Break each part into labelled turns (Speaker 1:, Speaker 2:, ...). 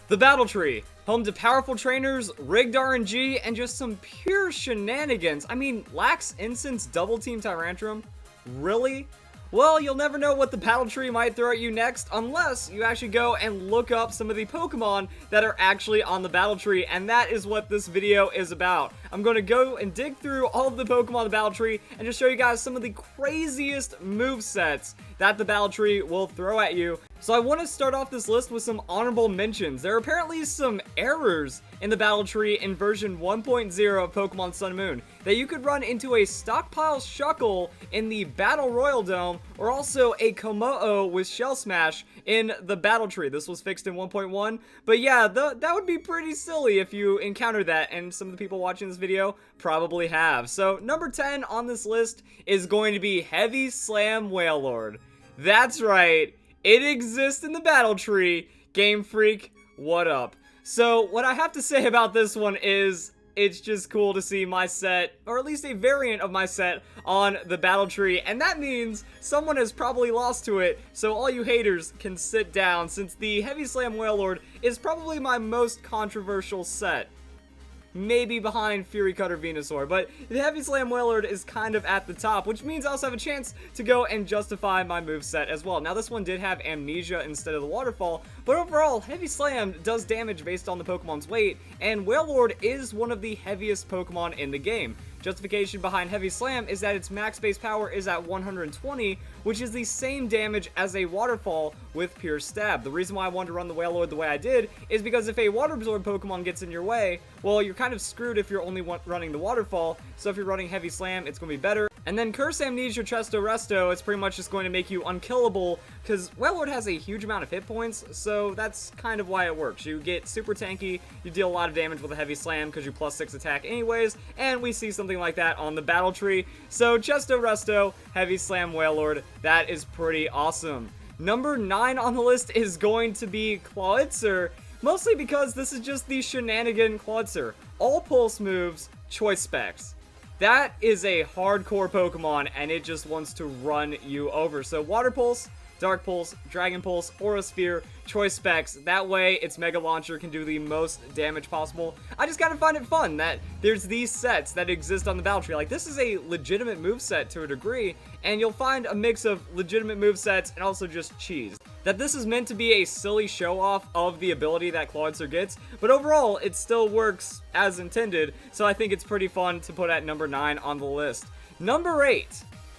Speaker 1: The Battle Tree, home to powerful trainers, rigged RNG, and just some pure shenanigans. I mean, Lax Incense Double Team Tyrantrum? Really? Well, you'll never know what the Battle Tree might throw at you next unless you actually go and look up some of the Pokemon that are actually on the Battle Tree, and that is what this video is about. I'm going to go and dig through all of the Pokemon on the Battle Tree and just show you guys some of the craziest movesets that the Battle Tree will throw at you. So I want to start off this list with some honorable mentions. There are apparently some errors in the Battle Tree in version 1.0 of Pokemon Sun and Moon that you could run into a Stockpile Shuckle in the Battle Royal Dome, or also a Komodo with Shell Smash in the Battle Tree. This was fixed in 1.1, but yeah, that would be pretty silly if you encounter that, and some of the people watching this video probably have. So number 10 on this list is going to be Heavy Slam Wailord. That's right, it exists in the Battle Tree. Game Freak, what up? So what I have to say about this one is it's just cool to see my set, or at least a variant of my set, on the Battle Tree, and that means someone has probably lost to it, so all you haters can sit down, since the Heavy Slam Wailord is probably my most controversial set. Maybe behind Fury Cutter Venusaur, but the Heavy Slam Wailord is kind of at the top, which means I also have a chance to go and justify my moveset as well. Now, this one did have Amnesia instead of the Waterfall, but overall, Heavy Slam does damage based on the Pokemon's weight, and Wailord is one of the heaviest Pokemon in the game. Justification behind Heavy Slam is that its max base power is at 120, which is the same damage as a Waterfall with Pure Stab. The reason why I wanted to run the Wailord the way I did is because if a Water Absorb Pokemon gets in your way, well, you're kind of screwed if you're only running the Waterfall, so if you're running Heavy Slam, it's going to be better. And then Curse, Amnesia, Chesto, Resto, it's pretty much just going to make you unkillable, because Wailord has a huge amount of hit points, so that's kind of why it works. You get super tanky, you deal a lot of damage with a Heavy Slam because you +6 attack anyways, and we see something like that on the Battle Tree. So Chesto, Resto, Heavy Slam, Wailord, that is pretty awesome. Number 9 on the list is going to be Clawitzer, mostly because this is just the shenanigan Clawitzer. All pulse moves, choice specs. That is a hardcore Pokemon, and it just wants to run you over. So Water Pulse, Dark Pulse, Dragon Pulse, Aura Sphere, choice specs. That way, its Mega Launcher can do the most damage possible. I just gotta find it fun that there's these sets that exist on the Battle Tree. Like, this is a legitimate moveset to a degree, and you'll find a mix of legitimate movesets and also just cheese. That this is meant to be a silly show-off of the ability that Clawitzer gets, but overall, it still works as intended, so I think it's pretty fun to put at number 9 on the list. Number 8,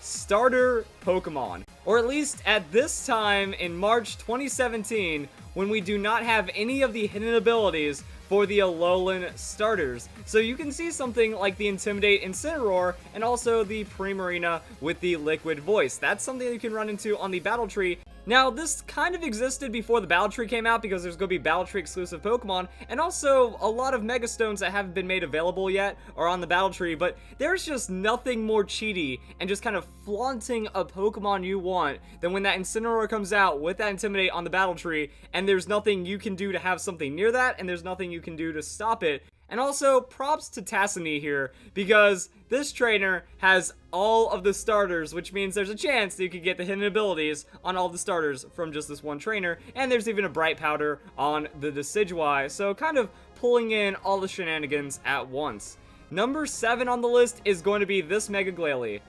Speaker 1: Starter Pokemon. Or at least at this time in March 2017, when we do not have any of the hidden abilities for the Alolan starters. So you can see something like the Intimidate Incineroar, and also the Primarina with the Liquid Voice. That's something that you can run into on the Battle Tree. Now, this kind of existed before the Battle Tree came out because there's going to be Battle Tree exclusive Pokemon, and also a lot of Mega Stones that haven't been made available yet are on the Battle Tree, but there's just nothing more cheaty and just kind of flaunting a Pokemon you want than when that Incineroar comes out with that Intimidate on the Battle Tree, and there's nothing you can do to have something near that, and there's nothing you can do to stop it. And also, props to Tassini here, because this trainer has all of the starters, which means there's a chance that you could get the hidden abilities on all the starters from just this one trainer, and there's even a Bright Powder on the Decidueye, so kind of pulling in all the shenanigans at once. Number 7 on the list is going to be this Mega Glalie,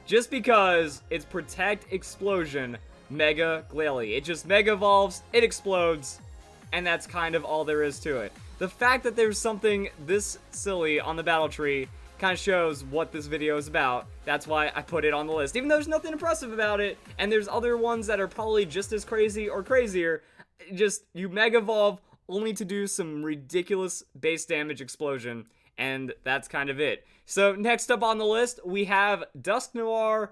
Speaker 1: just because it's Protect Explosion Mega Glalie. It just Mega Evolves, it explodes, and that's kind of all there is to it. The fact that there's something this silly on the Battle Tree kind of shows what this video is about. That's why I put it on the list. Even though there's nothing impressive about it, and there's other ones that are probably just as crazy or crazier, just you Mega Evolve only to do some ridiculous base damage explosion, and that's kind of it. So next up on the list, we have Dusknoir,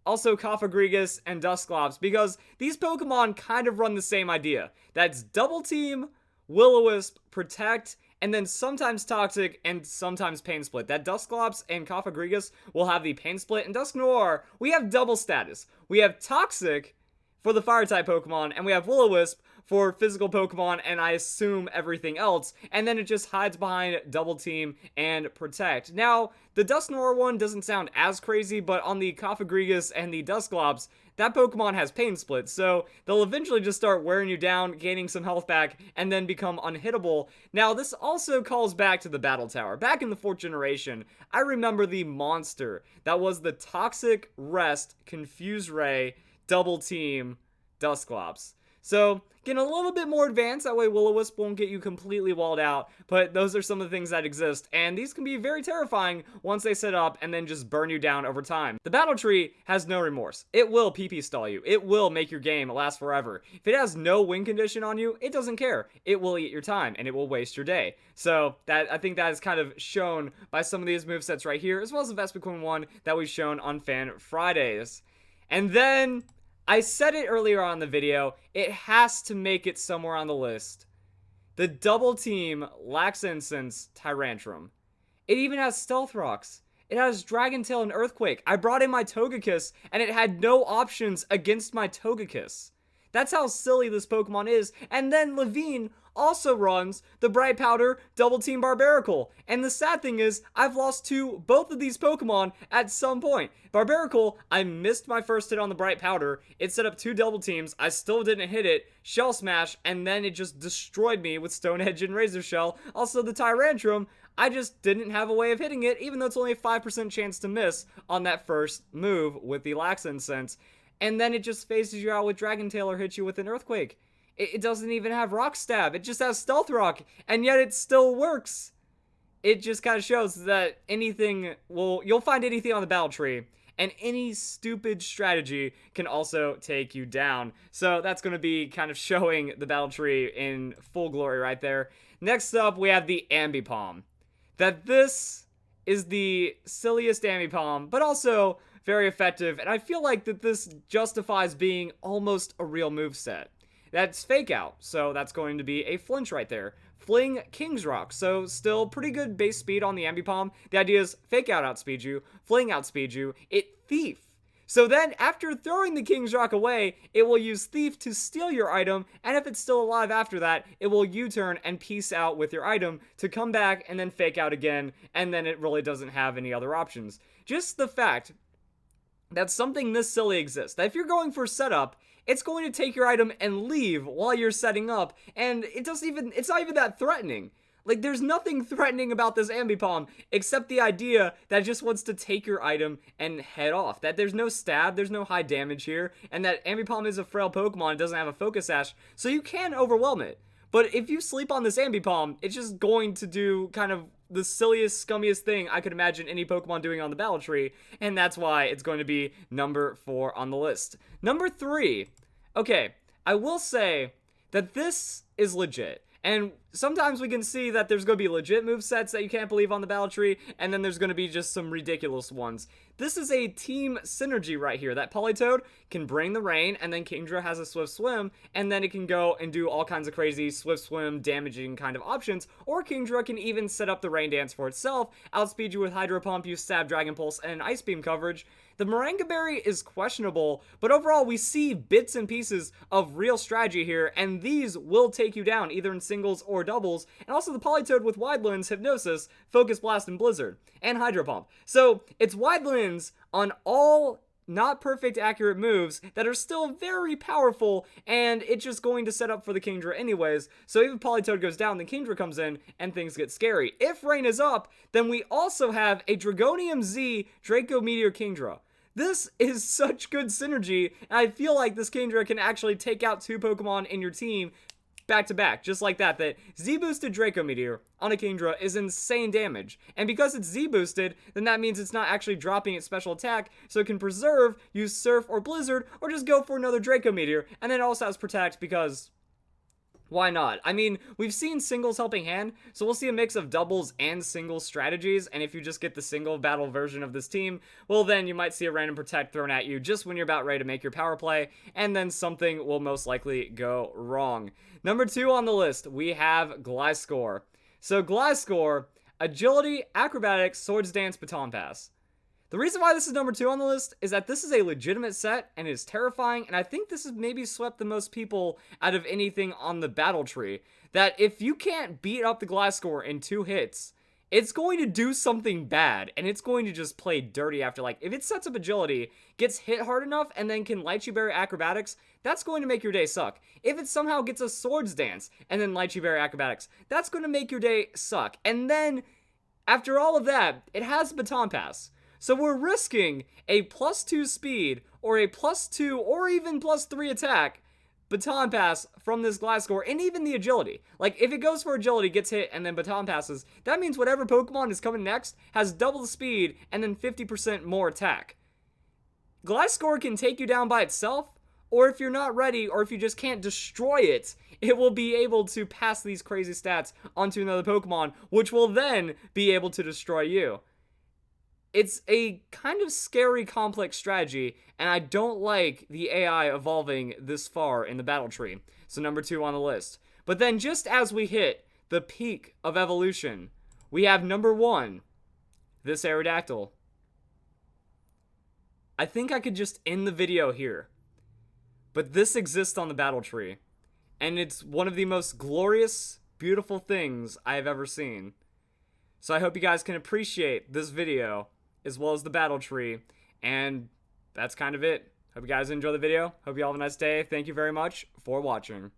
Speaker 1: also Cofagrigus, and Dusclops, because these Pokemon kind of run the same idea. That's Double Team, Will-O-Wisp, Protect, and then sometimes Toxic and sometimes Pain Split. That Dusclops and Cofagrigus will have the Pain Split, and Dusknoir, we have double status. We have Toxic for the Fire-type Pokemon, and we have Will-O-Wisp for physical Pokemon, and I assume everything else, and then it just hides behind Double Team and Protect. Now, the Dusknoir one doesn't sound as crazy, but on the Cofagrigus and the Dusclops, that Pokemon has Pain Split, so they'll eventually just start wearing you down, gaining some health back, and then become unhittable. Now, this also calls back to the Battle Tower. Back in the 4th generation, I remember the monster that was the Toxic Rest Confuse Ray Double Team Dusclops. So, getting a little bit more advanced, that way Will-O-Wisp won't get you completely walled out, but those are some of the things that exist, and these can be very terrifying once they set up and then just burn you down over time. The Battle Tree has no remorse. It will PP stall you. It will make your game last forever. If it has no win condition on you, it doesn't care. It will eat your time, and it will waste your day. So, I think that is kind of shown by some of these movesets right here, as well as the Vespiquen one that we've shown on Fan Fridays. And then, I said it earlier on in the video, it has to make it somewhere on the list. The Double Team Lax Incense Tyrantrum. It even has Stealth Rocks. It has Dragon Tail and Earthquake. I brought in my Togekiss, and it had no options against my Togekiss. That's how silly this Pokemon is. And then Levine also runs the Bright Powder Double Team Barbaracle. And the sad thing is, I've lost to both of these Pokemon at some point. Barbaracle, I missed my first hit on the Bright Powder. It set up 2 double teams. I still didn't hit it. Shell Smash, and then it just destroyed me with Stone Edge and Razor Shell. Also, the Tyrantrum, I just didn't have a way of hitting it, even though it's only a 5% chance to miss on that first move with the Lax Incense. And then it just phases you out with Dragon Tail or hits you with an Earthquake. It doesn't even have Rock Stab. It just has Stealth Rock, and yet it still works. It just kind of shows that you'll find anything on the battle tree, and any stupid strategy can also take you down. So that's going to be kind of showing the battle tree in full glory right there. Next up, we have the Ambipom. That this is the silliest Ambipom, but also very effective, and I feel like that this justifies being almost a real moveset. That's Fake Out, so that's going to be a flinch right there. Fling King's Rock, so still pretty good base speed on the Ambipom. The idea is Fake Out outspeed you, Fling outspeed you, it Thief. So then, after throwing the King's Rock away, it will use Thief to steal your item, and if it's still alive after that, it will U-turn and peace out with your item to come back and then Fake Out again, and then it really doesn't have any other options. Just the fact that something this silly exists, that if you're going for setup, it's going to take your item and leave while you're setting up, and it's not even that threatening. Like, there's nothing threatening about this Ambipom, except the idea that it just wants to take your item and head off. That there's no stab, there's no high damage here, and that Ambipom is a frail Pokemon, it doesn't have a Focus Sash, so you can overwhelm it. But if you sleep on this Ambipom, it's just going to do kind of the silliest, scummiest thing I could imagine any Pokemon doing on the battle tree, and that's why it's going to be number 4 on the list. Number 3. Okay, I will say that this is legit. And sometimes we can see that there's going to be legit movesets that you can't believe on the battle tree, and then there's going to be just some ridiculous ones. This is a team synergy right here, that Politoed can bring the rain, and then Kingdra has a Swift Swim, and then it can go and do all kinds of crazy Swift Swim damaging kind of options, or Kingdra can even set up the Rain Dance for itself, outspeed you with Hydro Pump, use Stab, Dragon Pulse, and an Ice Beam coverage. The Moringa Berry is questionable, but overall we see bits and pieces of real strategy here, and these will take you down, either in singles or doubles, and also the Politoed with Wide Lens, Hypnosis, Focus Blast, and Blizzard, and Hydro Pump. So, it's Wide Lens on all not perfect accurate moves that are still very powerful, and it's just going to set up for the Kingdra anyways, so even if Politoed goes down, then Kingdra comes in, and things get scary. If Rain is up, then we also have a Dragonium Z Draco Meteor Kingdra. This is such good synergy, and I feel like this Kingdra can actually take out 2 Pokemon in your team back to back, just like that. That Z-boosted Draco Meteor on a Kingdra is insane damage, and because it's Z-boosted, then that means it's not actually dropping its special attack, so it can preserve, use Surf or Blizzard, or just go for another Draco Meteor, and then it also has Protect because why not? I mean, we've seen singles helping hand, so we'll see a mix of doubles and singles strategies, and if you just get the single battle version of this team, well then you might see a random Protect thrown at you just when you're about ready to make your power play, and then something will most likely go wrong. Number 2 on the list, we have Gliscor. So Gliscor, Agility, Acrobatics, Swords Dance, Baton Pass. The reason why this is number 2 on the list is that this is a legitimate set and is terrifying, and I think this has maybe swept the most people out of anything on the battle tree. That if you can't beat up the Gliscor in 2 hits, it's going to do something bad, and it's going to just play dirty after, like, if it sets up agility, gets hit hard enough, and then can Lychee Berry acrobatics, that's going to make your day suck. If it somehow gets a Swords Dance, and then Lychee Berry acrobatics, that's going to make your day suck. And then, after all of that, it has Baton Pass. So we're risking a +2 speed, or a +2, or even +3 attack, Baton Pass from this Gliscor, and even the agility. Like, if it goes for agility, gets hit, and then Baton Passes, that means whatever Pokemon is coming next has double the speed, and then 50% more attack. Gliscor can take you down by itself, or if you're not ready, or if you just can't destroy it, it will be able to pass these crazy stats onto another Pokemon, which will then be able to destroy you. It's a kind of scary, complex strategy, and I don't like the AI evolving this far in the battle tree. So number 2 on the list. But then just as we hit the peak of evolution, we have number 1, this Aerodactyl. I think I could just end the video here. But this exists on the battle tree, and it's one of the most glorious, beautiful things I have ever seen. So I hope you guys can appreciate this video, as well as the battle tree, and that's kind of it. Hope you guys enjoy the video. Hope you all have a nice day. Thank you very much for watching.